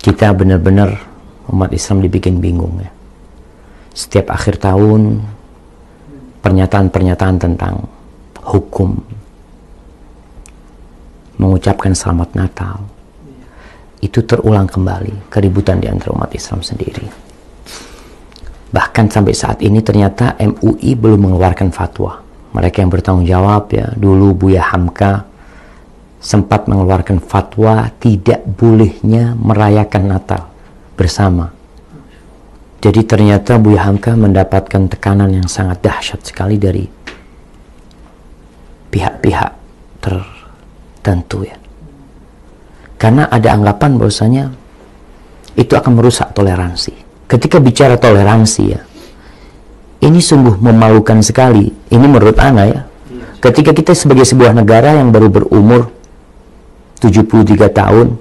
Kita benar-benar umat Islam dibikin bingung ya. Setiap akhir tahun pernyataan-pernyataan tentang hukum, mengucapkan selamat Natal, itu terulang kembali keributan di antara umat Islam sendiri. Bahkan sampai saat ini ternyata MUI belum mengeluarkan fatwa. Mereka yang bertanggung jawab ya, dulu Buya Hamka sempat mengeluarkan fatwa tidak bolehnya merayakan Natal bersama. Jadi ternyata Buya Hamka mendapatkan tekanan yang sangat dahsyat sekali dari pihak-pihak tertentu ya. Karena ada anggapan bahwasanya itu akan merusak toleransi. Ketika bicara toleransi ya, ini sungguh memalukan sekali. Ini menurut Ana ya. Ketika kita sebagai sebuah negara yang baru berumur 73 tahun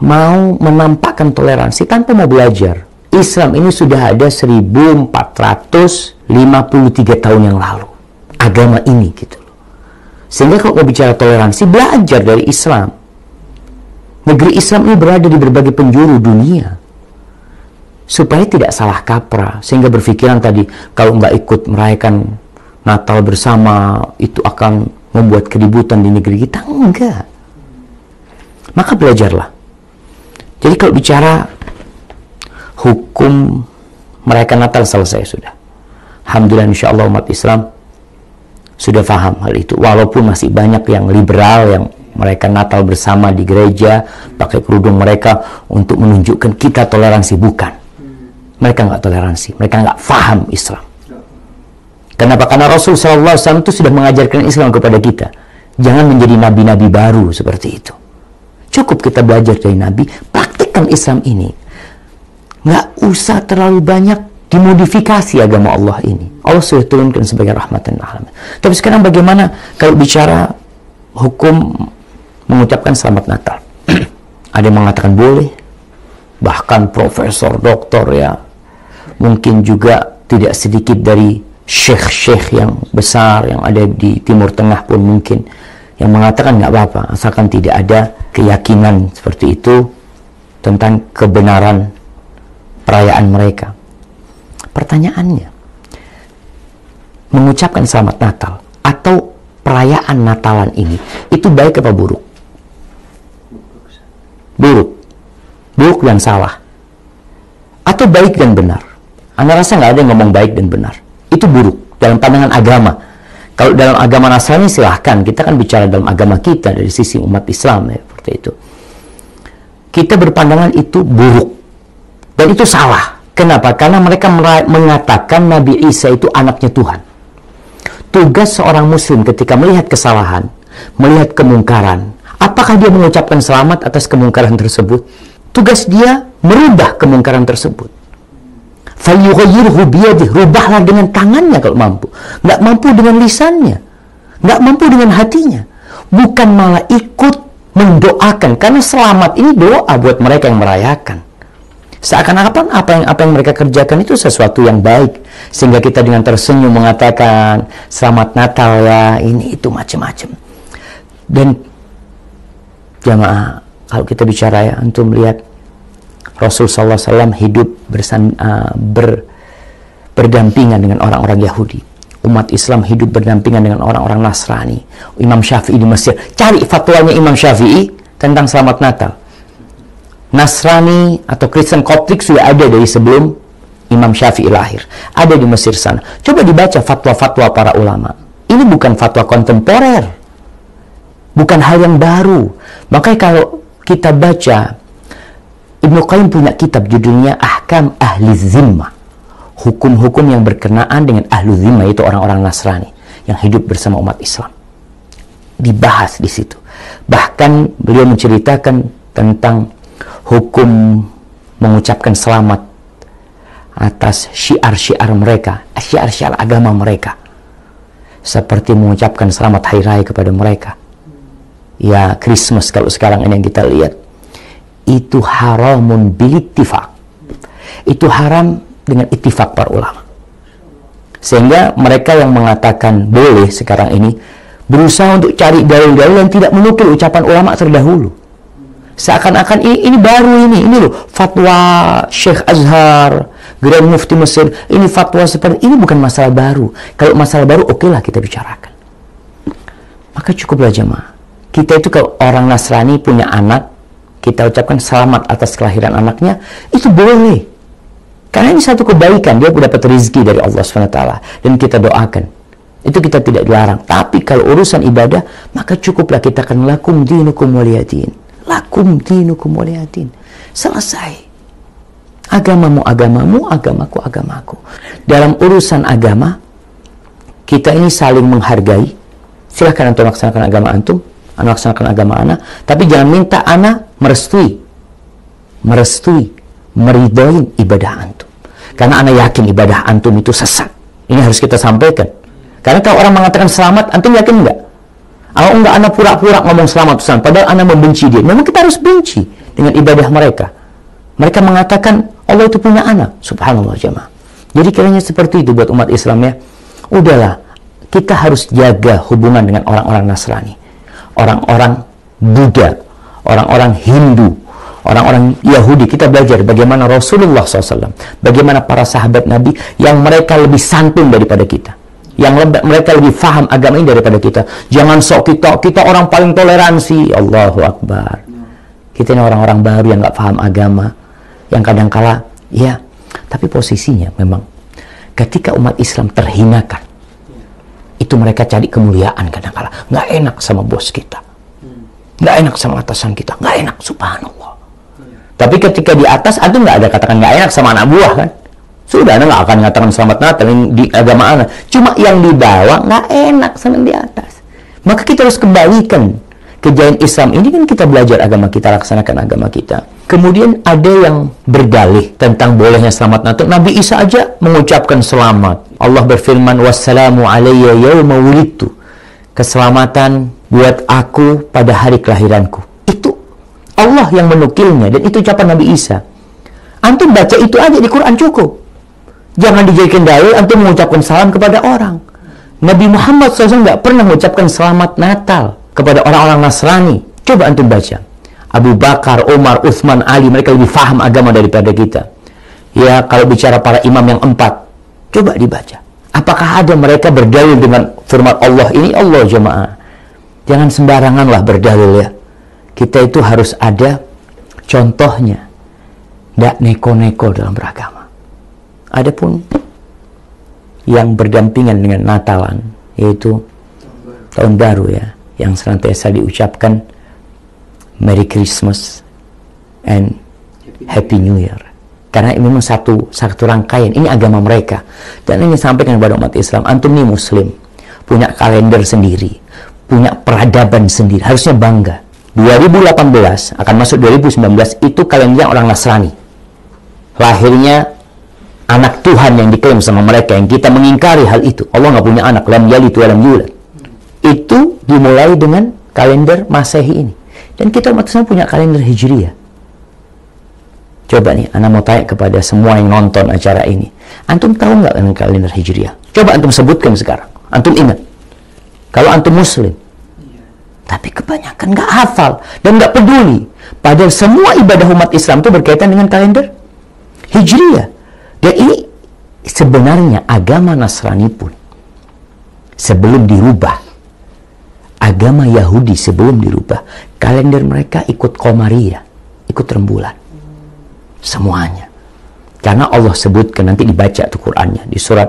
mau menampakkan toleransi tanpa mau belajar. Islam ini sudah ada 1453 tahun yang lalu. Agama ini gitu loh. Sehingga kalau mau bicara toleransi, belajar dari Islam. Negeri Islam ini berada di berbagai penjuru dunia. Supaya tidak salah kaprah. Sehingga berpikiran tadi, kalau nggak ikut merayakan Natal bersama, itu akan membuat keributan di negeri kita. Enggak. Maka belajarlah. Jadi kalau bicara hukum merayakan Natal selesai sudah. Alhamdulillah insya Allah umat Islam sudah paham hal itu. Walaupun masih banyak yang liberal yang merayakan Natal bersama di gereja, pakai kerudung mereka untuk menunjukkan kita toleransi. Bukan. Mereka nggak toleransi. Mereka nggak paham Islam. Kenapa? Karena Rasul SAW itu sudah mengajarkan Islam kepada kita. Jangan menjadi nabi-nabi baru seperti itu. Cukup kita belajar dari Nabi, praktikkan Islam ini. Nggak usah terlalu banyak dimodifikasi agama Allah ini. Allah sudah turunkan sebagai rahmatan alamin. Tapi sekarang bagaimana kalau bicara hukum mengucapkan selamat Natal? Ada yang mengatakan boleh, bahkan profesor, doktor ya, mungkin juga tidak sedikit dari syekh-syekh yang besar yang ada di Timur Tengah pun mungkin yang mengatakan nggak apa-apa asalkan tidak ada keyakinan seperti itu tentang kebenaran perayaan mereka. Pertanyaannya, mengucapkan selamat Natal atau perayaan Natalan ini itu baik apa buruk? Buruk. Buruk dan salah. Atau baik dan benar? Anda rasa nggak ada yang ngomong baik dan benar. Itu buruk dalam pandangan agama. Kalau dalam agama Nasrani silahkan, kita kan bicara dalam agama kita dari sisi umat Islam ya, seperti itu. Kita berpandangan itu buruk dan itu salah. Kenapa? Karena mereka mengatakan Nabi Isa itu anaknya Tuhan. Tugas seorang muslim ketika melihat kesalahan, melihat kemungkaran, apakah dia mengucapkan selamat atas kemungkaran tersebut? Tugas dia merubah kemungkaran tersebut. Falyughayyirhu biyadihi, rubahlah dengan tangannya kalau mampu. Nggak mampu dengan lisannya, nggak mampu dengan hatinya. Bukan malah ikut mendoakan, karena selamat ini doa buat mereka yang merayakan. Seakan-akan apa yang mereka kerjakan itu sesuatu yang baik, sehingga kita dengan tersenyum mengatakan selamat Natal ya, ini itu macam-macam. Dan jamaah, kalau kita bicara ya, antum lihat Rasul SAW hidup berdampingan dengan orang-orang Yahudi. Umat Islam hidup berdampingan dengan orang-orang Nasrani. Imam Syafi'i di Mesir. Cari fatwanya Imam Syafi'i tentang selamat Natal. Nasrani atau Kristen Koptik sudah ada dari sebelum Imam Syafi'i lahir. Ada di Mesir sana. Coba dibaca fatwa-fatwa para ulama. Ini bukan fatwa kontemporer. Bukan hal yang baru. Makanya kalau kita baca, Ibnu Qayyim punya kitab judulnya Ahkam Ahli Zimmah. Hukum-hukum yang berkenaan dengan Ahlu Zimmah, itu orang-orang Nasrani yang hidup bersama umat Islam. Dibahas di situ. Bahkan beliau menceritakan tentang hukum mengucapkan selamat atas syiar-syiar mereka, syiar-syiar agama mereka. Seperti mengucapkan selamat hari raya kepada mereka. Ya, Christmas kalau sekarang ini yang kita lihat. Itu haramun bilittifaq. Itu haram dengan ittifaq para ulama. Sehingga mereka yang mengatakan boleh sekarang ini berusaha untuk cari dalil-dalil yang tidak menukil ucapan ulama terdahulu. Seakan-akan ini baru ini loh fatwa Syekh Azhar, Grand Mufti Mesir, ini fatwa seperti ini, bukan masalah baru. Kalau masalah baru, oke lah kita bicarakan. Maka cukuplah jemaah. Kita itu kalau orang Nasrani punya anak, kita ucapkan selamat atas kelahiran anaknya, itu boleh. Karena ini satu kebaikan, dia dapat rezeki dari Allah SWT, dan kita doakan. Itu kita tidak dilarang. Tapi kalau urusan ibadah, maka cukuplah kita akan lakum dinukum waliyadin. Lakum dinukum waliyadin. Selesai. Agamamu agamamu, agamaku agamaku. Dalam urusan agama, kita ini saling menghargai. Silahkan antum laksanakan agama antum, anak laksanakan agama anak, tapi jangan minta anak merestui, meridoin ibadah antum. Karena anak yakin ibadah antum itu sesat. Ini harus kita sampaikan. Karena kalau orang mengatakan selamat, antum yakin enggak? Kalau enggak, anak pura-pura ngomong selamat, padahal anak membenci dia. Memang kita harus benci dengan ibadah mereka. Mereka mengatakan Allah itu punya anak. Subhanallah jemaah. Jadi kiranya seperti itu buat umat Islam ya. Udahlah, kita harus jaga hubungan dengan orang-orang Nasrani, orang-orang Buddha, orang-orang Hindu, orang-orang Yahudi. Kita belajar bagaimana Rasulullah SAW, bagaimana para sahabat Nabi yang mereka lebih santun daripada kita, yang mereka lebih faham agama ini daripada kita. Jangan sok kita orang paling toleransi. Allahu Akbar. Kita ini orang-orang baru yang nggak paham agama, yang kadang-kala ya, tapi posisinya memang ketika umat Islam terhinakan, itu mereka cari kemuliaan. Kadang-kala nggak enak sama bos kita, nggak enak sama atasan kita, nggak enak, subhanallah. Tapi ketika di atas, itu nggak ada katakan nggak enak sama anak buah kan. Sudah, Anda nggak akan mengatakan selamat Natal di agama Anda. Cuma yang di bawah nggak enak sama yang di atas. Maka kita harus kembalikan kejayaan Islam ini, kan kita belajar agama kita, laksanakan agama kita. Kemudian ada yang berdalih tentang bolehnya selamat Natal. Nabi Isa aja mengucapkan selamat. Allah berfirman, wassalamu alayya yawma wulidtu. Keselamatan buat aku pada hari kelahiranku. Itu Allah yang menukilnya, dan itu ucapan Nabi Isa. Antum baca itu aja di Quran cukup. Jangan dijadikan dalil antum mengucapkan salam kepada orang. Nabi Muhammad SAW nggak pernah mengucapkan selamat Natal kepada orang-orang Nasrani. Coba antum baca. Abu Bakar, Umar, Utsman, Ali, mereka lebih faham agama daripada kita. Ya, kalau bicara para imam yang 4, coba dibaca. Apakah ada mereka berdalil dengan firman Allah ini? Allah jemaah. Jangan sembaranganlah berdalil ya. Kita itu harus ada contohnya. Nggak neko-neko dalam beragama. Adapun yang berdampingan dengan Natalan, yaitu tahun baru ya, yang senantiasa diucapkan Merry Christmas and Happy New Year. Karena ini memang satu rangkaian, ini agama mereka. Dan ini sampaikan kepada umat Islam, antum ini muslim, punya kalender sendiri, punya peradaban sendiri, harusnya bangga. 2018 akan masuk 2019 itu kalendernya orang Nasrani. Lahirnya anak Tuhan yang diklaim sama mereka, yang kita mengingkari hal itu. Allah nggak punya anak, lam yalid wa lam yulad. Itu dimulai dengan kalender Masehi ini. Dan kita umat Islam punya kalender Hijriyah. Coba nih, anak mau tanya kepada semua yang nonton acara ini. Antum tahu nggak dengan kalender Hijriyah? Coba antum sebutkan sekarang. Antum ingat. Kalau antum muslim. Tapi kebanyakan nggak hafal dan nggak peduli. Padahal semua ibadah umat Islam itu berkaitan dengan kalender Hijriyah. Dan ini sebenarnya agama Nasrani pun sebelum dirubah, agama Yahudi sebelum dirubah, kalender mereka ikut Qamariyah, ikut rembulan. Semuanya. Karena Allah sebutkan, nanti dibaca tuh Qur'annya di surat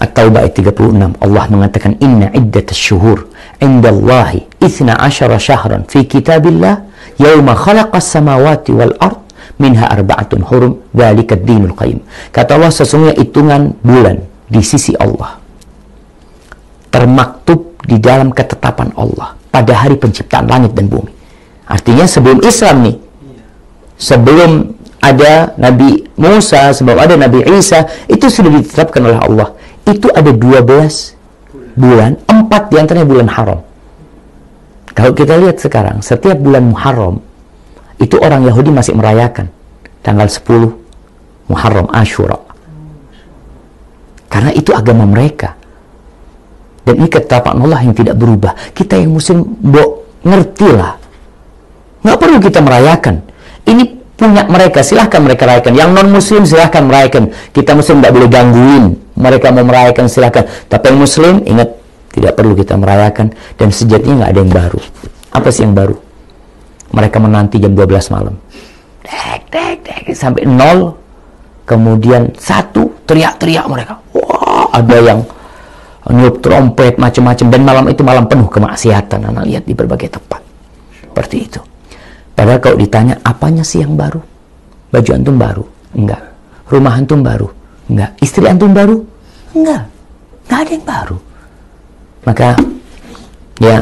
At-Taubah ayat 36. Allah mengatakan, inna iddatas syuhur indallahi 12 syahran fi kitabillah yauma khalaqas samawati wal ard minha arba'atun hurum dzalikad dinul qayyim. Kata Allah, sesungguhnya hitungan bulan di sisi Allah termaktub di dalam ketetapan Allah pada hari penciptaan langit dan bumi. Artinya sebelum Islam nih, sebelum ada Nabi Musa, sebelum ada Nabi Isa, itu sudah ditetapkan oleh Allah. Itu ada 12 bulan, 4 diantaranya bulan haram. Kalau kita lihat sekarang, setiap bulan Muharram itu orang Yahudi masih merayakan tanggal 10 Muharram Ashura. Karena itu agama mereka. Dan ini ketetapan Allah yang tidak berubah. Kita yang muslim ngertilah. Nggak perlu kita merayakan. Ini punya mereka, silahkan mereka rayakan. Yang non-muslim silahkan merayakan. Kita muslim tidak boleh gangguin. Mereka mau merayakan silahkan. Tapi yang muslim, ingat, tidak perlu kita merayakan. Dan sejatinya nggak ada yang baru. Apa sih yang baru? Mereka menanti jam 12 malam. Sampai 0. Kemudian 1, teriak-teriak mereka. Wah, ada yang niup trompet, macam-macam. Dan malam itu malam penuh kemaksiatan. Anak lihat di berbagai tempat. Seperti itu. Padahal kalau ditanya, apanya sih yang baru? Baju antum baru? Enggak. Rumah antum baru? Enggak. Istri antum baru? Enggak. Enggak ada yang baru. Maka, ya,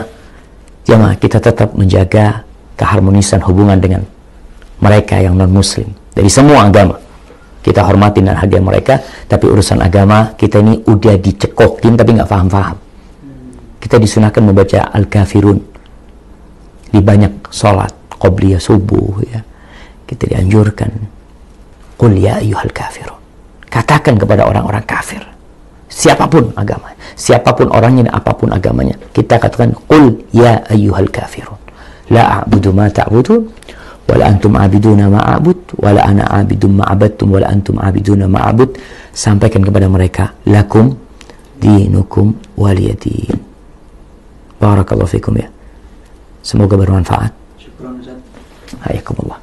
jemaah, kita tetap menjaga keharmonisan hubungan dengan mereka yang non-muslim. Dari semua agama. Kita hormati dan hargai mereka, tapi urusan agama, kita ini udah dicekokin, tapi nggak paham-paham. Kita disunahkan membaca Al-Kafirun di banyak sholat. Qobliyah subuh, ya, kita dianjurkan, qul ya ayyuhal kafirun, katakan kepada orang-orang kafir, siapapun agama, siapapun orangnya dan apapun agamanya, kita katakan qul ya ayyuhal kafirun, la a'budu ma ta'budun wala antum a'biduna ma a'bud wala ana a'bidum ma abadtum wala antum a'biduna ma a'bud. Sampaikan kepada mereka, lakum dinukum waliyadin. Barakallahu fikum, ya, semoga bermanfaat. Hayakumullah.